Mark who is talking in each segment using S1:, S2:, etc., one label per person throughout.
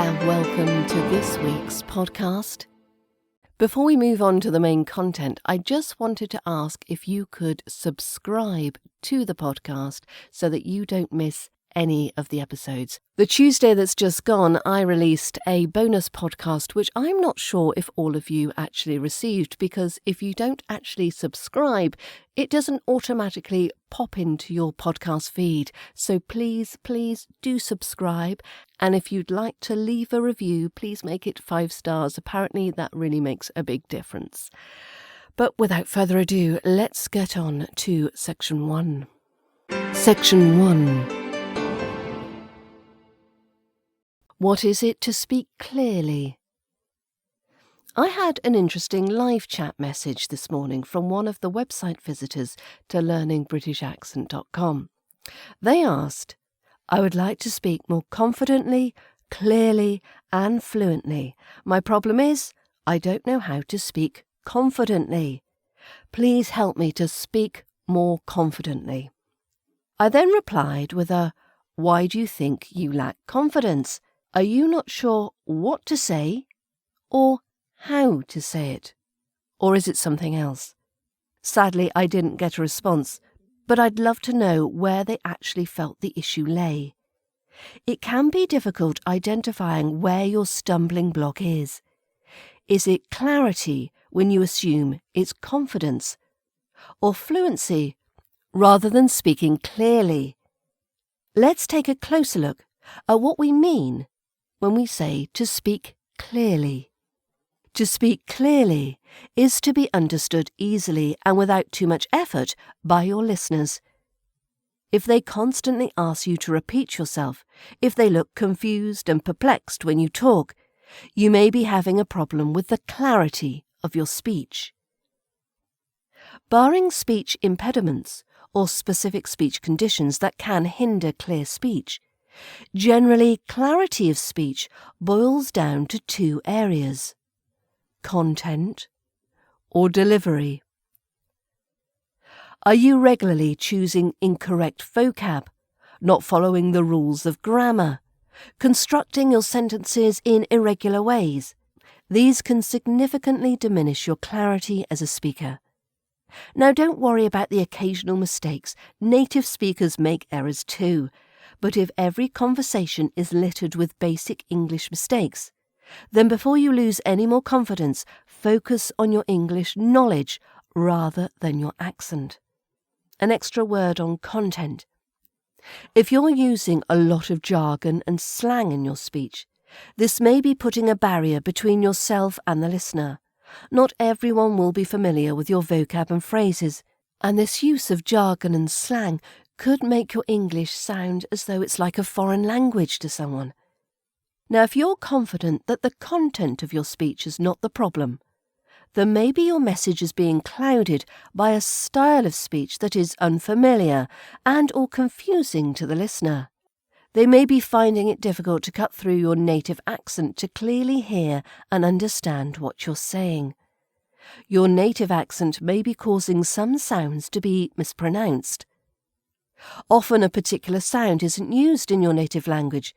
S1: and welcome to this week's podcast. Before we move on to the main content, I just wanted to ask if you could subscribe to the podcast so that you don't miss any of the episodes. The Tuesday that's just gone, I released a bonus podcast, which I'm not sure if all of you actually received, because if you don't actually subscribe, it doesn't automatically pop into your podcast feed. So please do subscribe. And if you'd like to leave a review, please make it 5 stars. Apparently that really makes a big difference. But without further ado, let's get on to Section 1. Section 1. What is it to speak clearly? I had an interesting live chat message this morning from one of the website visitors to learningbritishaccent.com. They asked, I would like to speak more confidently, clearly and fluently. My problem is, I don't know how to speak confidently. Please help me to speak more confidently. I then replied with a, why do you think you lack confidence? Are you not sure what to say or how to say it? Or is it something else? Sadly, I didn't get a response, but I'd love to know where they actually felt the issue lay. It can be difficult identifying where your stumbling block is. Is it clarity when you assume it's confidence? Or fluency rather than speaking clearly? Let's take a closer look at what we mean when we say to speak clearly. To speak clearly is to be understood easily and without too much effort by your listeners. If they constantly ask you to repeat yourself, if they look confused and perplexed when you talk, you may be having a problem with the clarity of your speech. Barring speech impediments or specific speech conditions that can hinder clear speech, generally, clarity of speech boils down to 2 areas: content or delivery. Are you regularly choosing incorrect vocab, not following the rules of grammar, constructing your sentences in irregular ways? These can significantly diminish your clarity as a speaker. Now, don't worry about the occasional mistakes. Native speakers make errors too. But if every conversation is littered with basic English mistakes, then before you lose any more confidence, focus on your English knowledge rather than your accent. An extra word on content. If you're using a lot of jargon and slang in your speech, this may be putting a barrier between yourself and the listener. Not everyone will be familiar with your vocab and phrases, and this use of jargon and slang could make your English sound as though it's like a foreign language to someone. Now, if you're confident that the content of your speech is not the problem, then maybe your message is being clouded by a style of speech that is unfamiliar and or confusing to the listener. They may be finding it difficult to cut through your native accent to clearly hear and understand what you're saying. Your native accent may be causing some sounds to be mispronounced. Often a particular sound isn't used in your native language.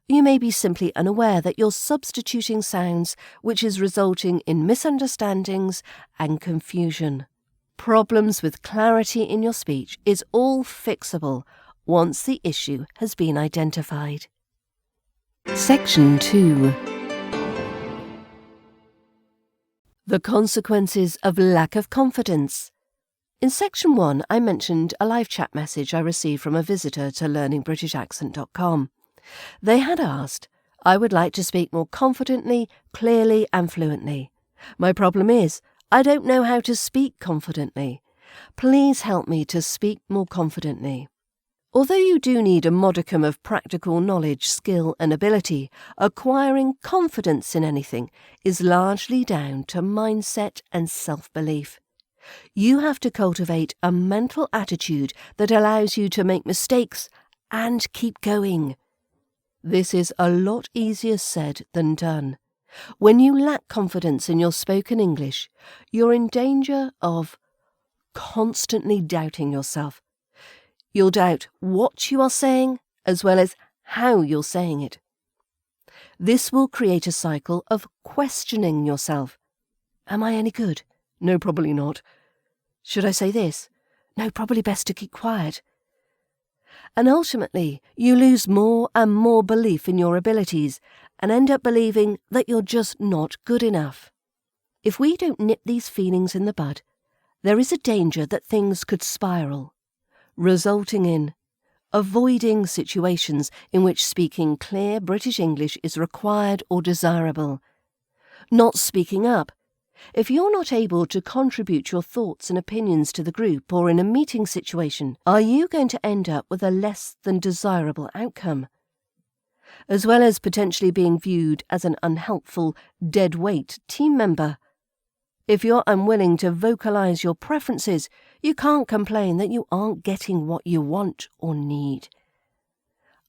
S1: You may be simply unaware that you're substituting sounds, which is resulting in misunderstandings and confusion. Problems with clarity in your speech is all fixable once the issue has been identified. Section 2. The consequences of lack of confidence. In Section 1, I mentioned a live chat message I received from a visitor to learningbritishaccent.com. They had asked, I would like to speak more confidently, clearly and fluently. My problem is, I don't know how to speak confidently. Please help me to speak more confidently. Although you do need a modicum of practical knowledge, skill and ability, acquiring confidence in anything is largely down to mindset and self-belief. You have to cultivate a mental attitude that allows you to make mistakes and keep going. This is a lot easier said than done. When you lack confidence in your spoken English, you're in danger of constantly doubting yourself. You'll doubt what you are saying as well as how you're saying it. This will create a cycle of questioning yourself. Am I any good? No, probably not. Should I say this? No, probably best to keep quiet. And ultimately, you lose more and more belief in your abilities and end up believing that you're just not good enough. If we don't nip these feelings in the bud, there is a danger that things could spiral, resulting in avoiding situations in which speaking clear British English is required or desirable, not speaking up. If you're not able to contribute your thoughts and opinions to the group or in a meeting situation, are you going to end up with a less than desirable outcome? As well as potentially being viewed as an unhelpful, dead-weight team member. If you're unwilling to vocalise your preferences, you can't complain that you aren't getting what you want or need.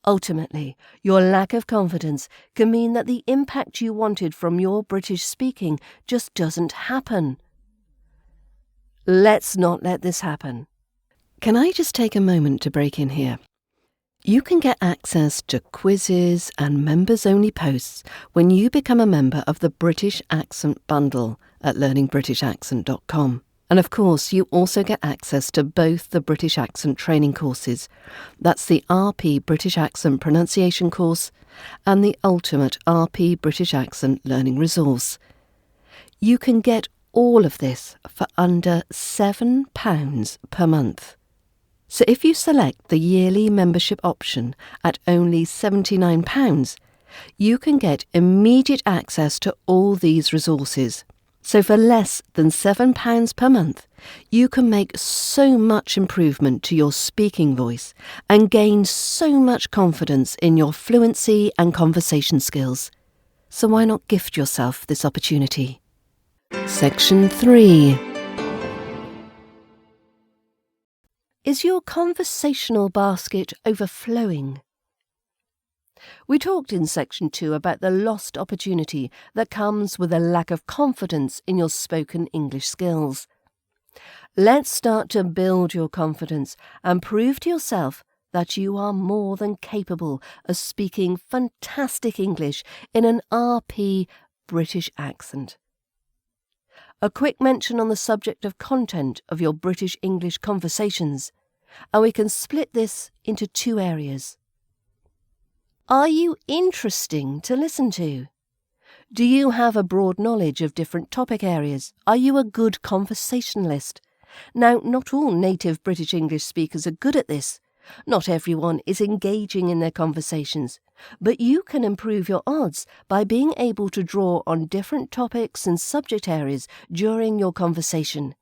S1: Ultimately, your lack of confidence can mean that the impact you wanted from your British speaking just doesn't happen. Let's not let this happen. Can I just take a moment to break in here? You can get access to quizzes and members-only posts when you become a member of the British Accent Bundle at learningbritishaccent.com. And of course, you also get access to both the British Accent training courses. That's the RP British Accent Pronunciation course and the Ultimate RP British Accent Learning Resource. You can get all of this for under £7 per month. So if you select the yearly membership option at only £79, you can get immediate access to all these resources. So for less than £7 per month, you can make so much improvement to your speaking voice and gain so much confidence in your fluency and conversation skills. So why not gift yourself this opportunity? Section 3. Is your conversational basket overflowing? We talked in Section 2 about the lost opportunity that comes with a lack of confidence in your spoken English skills. Let's start to build your confidence and prove to yourself that you are more than capable of speaking fantastic English in an RP British accent. A quick mention on the subject of content of your British English conversations, and we can split this into two areas. Are you interesting to listen to? Do you have a broad knowledge of different topic areas? Are you a good conversationalist? Now, not all native British English speakers are good at this. Not everyone is engaging in their conversations, but you can improve your odds by being able to draw on different topics and subject areas during your conversation.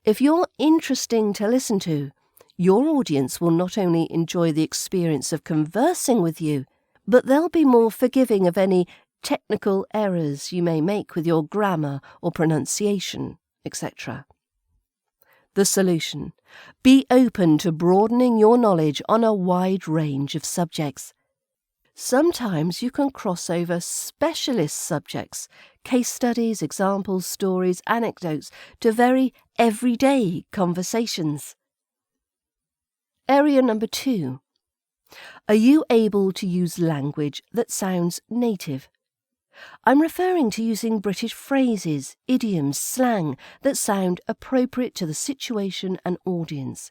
S1: If you're interesting to listen to, your audience will not only enjoy the experience of conversing with you, but they'll be more forgiving of any technical errors you may make with your grammar or pronunciation, etc. The solution: be open to broadening your knowledge on a wide range of subjects. Sometimes you can cross over specialist subjects, case studies, examples, stories, anecdotes, to very everyday conversations. Area number 2. Are you able to use language that sounds native? I'm referring to using British phrases, idioms, slang that sound appropriate to the situation and audience.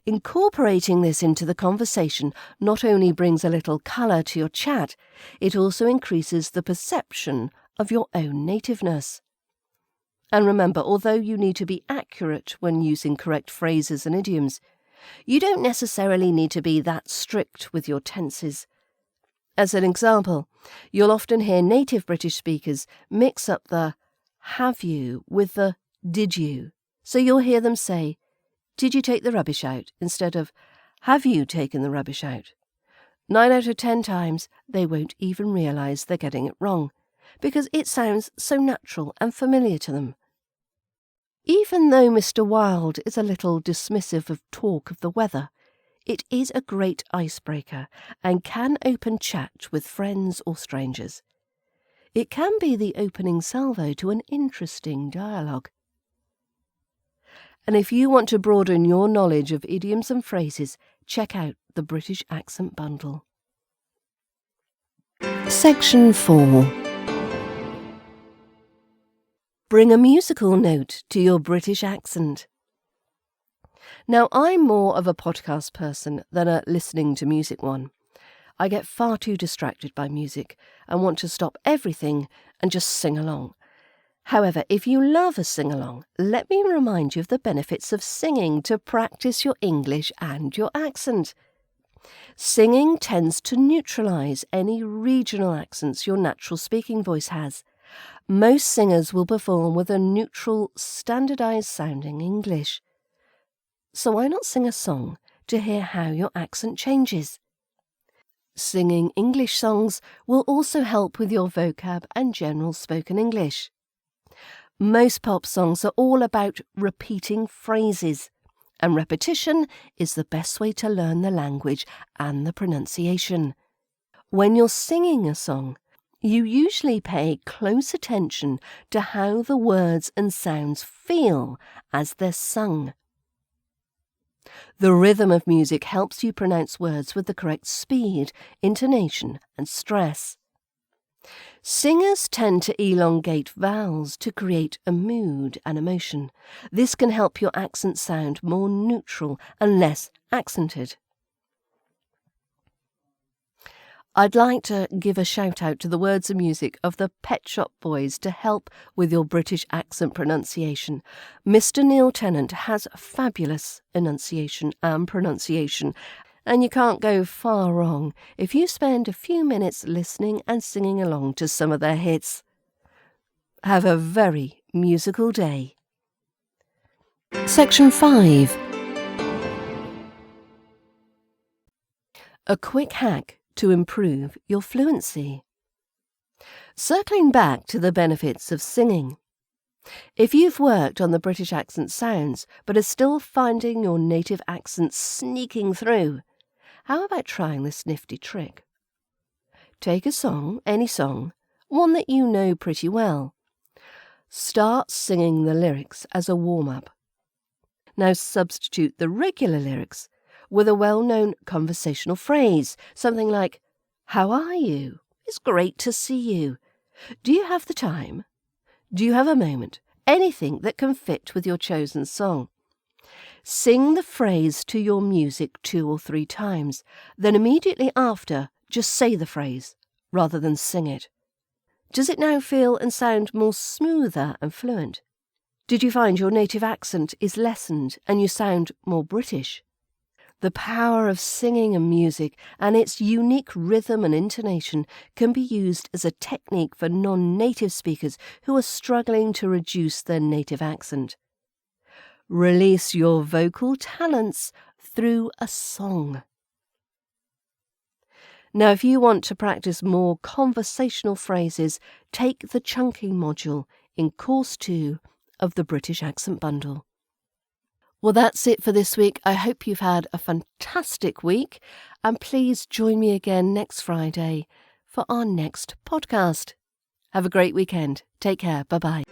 S1: Incorporating this into the conversation not only brings a little colour to your chat, it also increases the perception of your own nativeness. And remember, although you need to be accurate when using correct phrases and idioms, you don't necessarily need to be that strict with your tenses. As an example, you'll often hear native British speakers mix up the have you with the did you. So you'll hear them say, did you take the rubbish out, instead of have you taken the rubbish out. 9 out of 10 times, they won't even realise they're getting it wrong, because it sounds so natural and familiar to them. Even though Mr. Wilde is a little dismissive of talk of the weather, it is a great icebreaker and can open chat with friends or strangers. It can be the opening salvo to an interesting dialogue. And if you want to broaden your knowledge of idioms and phrases, check out the British Accent Bundle. Section 4. Bring a musical note to your British accent. Now, I'm more of a podcast person than a listening to music one. I get far too distracted by music and want to stop everything and just sing along. However, if you love a sing-along, let me remind you of the benefits of singing to practice your English and your accent. Singing tends to neutralise any regional accents your natural speaking voice has. Most singers will perform with a neutral, standardised sounding English. So why not sing a song to hear how your accent changes? Singing English songs will also help with your vocab and general spoken English. Most pop songs are all about repeating phrases, and repetition is the best way to learn the language and the pronunciation. When you're singing a song, you usually pay close attention to how the words and sounds feel as they're sung. The rhythm of music helps you pronounce words with the correct speed, intonation, and stress. Singers tend to elongate vowels to create a mood and emotion. This can help your accent sound more neutral and less accented. I'd like to give a shout out to the words and music of the Pet Shop Boys to help with your British accent pronunciation. Mr. Neil Tennant has fabulous enunciation and pronunciation, and you can't go far wrong if you spend a few minutes listening and singing along to some of their hits. Have a very musical day. Section 5. A quick hack to improve your fluency. Circling back to the benefits of singing. If you've worked on the British accent sounds but are still finding your native accent sneaking through, how about trying this nifty trick? Take a song, any song, one that you know pretty well. Start singing the lyrics as a warm-up. Now substitute the regular lyrics with a well-known conversational phrase, something like, "How are you? It's great to see you. Do you have the time? Do you have a moment?" Anything that can fit with your chosen song. Sing the phrase to your music 2 or 3 times, then immediately after, just say the phrase, rather than sing it. Does it now feel and sound more smoother and fluent? Did you find your native accent is lessened and you sound more British? The power of singing and music and its unique rhythm and intonation can be used as a technique for non-native speakers who are struggling to reduce their native accent. Release your vocal talents through a song. Now, if you want to practice more conversational phrases, take the chunking module in Course 2 of the British Accent Bundle. Well, that's it for this week. I hope you've had a fantastic week, and please join me again next Friday for our next podcast. Have a great weekend. Take care. Bye-bye.